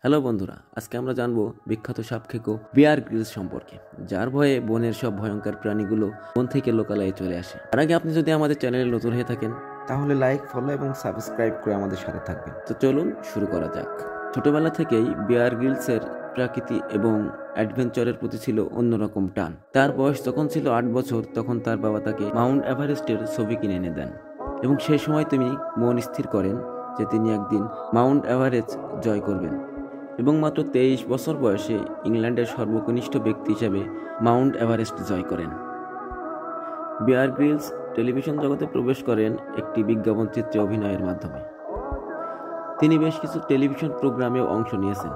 Hello বন্ধুরা, আজকে আমরা জানবো বিখ্যাত সাপখেকো বিয়ার গ্রিলস সম্পর্কে, যার ভয়ে বনের সব ভয়ঙ্কর প্রাণীগুলো বন থেকে লোকালয়ে চলে আসে। তার আগে আপনি যদি আমাদের চ্যানেলে নতুন হয়ে থাকেন তাহলে লাইক, ফলো এবং সাবস্ক্রাইব করে আমাদের সাথে থাকবেন। তো চলুন শুরু করা যাক। ছোটবেলা থেকেই বিয়ার গ্রিলসের প্রকৃতি এবং অ্যাডভেঞ্চারের প্রতি ছিল অন্যরকম টান। তার বয়স যখন ছিল 8 বছর, তখন তার বাবা তাকে মাউন্ট এভারেস্টের ছবি কিনে এনে দেন এবং সেই সময় তিনি মন স্থির করেন যে তিনি একদিন মাউন্ট এভারেস্ট জয় করবেন এবং মাত্র 23 বছর বয়সে ইংল্যান্ডের সর্বকনিষ্ঠ ব্যক্তি হিসেবে মাউন্ট এভারেস্ট জয় করেন। বিয়ার গ্রিলস টেলিভিশন জগতে প্রবেশ করেন একটি বিজ্ঞাপন চিত্রে অভিনয়ের মাধ্যমে। তিনি বেশ কিছু টেলিভিশন প্রোগ্রামেও অংশ নিয়েছেন।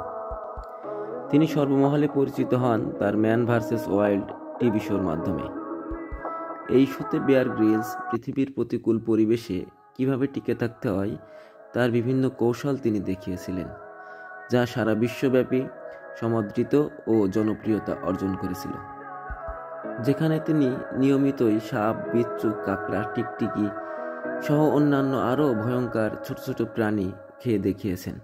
তিনি সর্বমহলে পরিচিত হন তার ম্যান ভার্সেস ওয়াইল্ড টিভি শোর মাধ্যমে। এই শোতে বিয়ার গ্রিলস পৃথিবীর প্রতিকূল পরিবেশে কিভাবে টিকে থাকতে হয় তার বিভিন্ন কৌশল তিনি দেখিয়েছিলেন, যা সারা বিশ্বব্যাপী সমাদৃত ও জনপ্রিয়তা অর্জন করেছিল। যেখানে তিনি নিয়মিতই সাপ, বিচ্ছু, কাঁকড়া, টিকটিকি সহ অন্যান্য আরও ভয়ঙ্কর ছোট ছোট প্রাণী খেয়ে দেখিয়েছেন।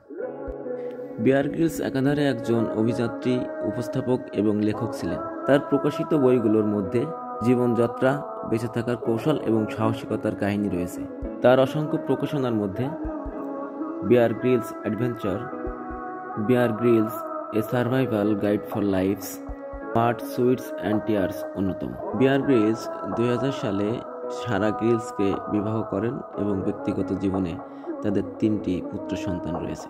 বিয়ার গ্রিলস একাধারে একজন অভিযাত্রী, উপস্থাপক এবং লেখক ছিলেন। তার প্রকাশিত বইগুলোর মধ্যে জীবনযাত্রা, বেঁচে থাকার কৌশল এবং সাহসিকতার কাহিনী রয়েছে। তার অসংখ্য প্রকাশনার মধ্যে Bear Grylls adventure, Bear Grylls a survival guide for life's, mud, sweat and tears অন্যতম। বিয়ার গ্রিলস 2000 সালে সারা গ্রিলসকে বিবাহ করেন এবং ব্যক্তিগত জীবনে তাদের 3টি পুত্র সন্তান রয়েছে।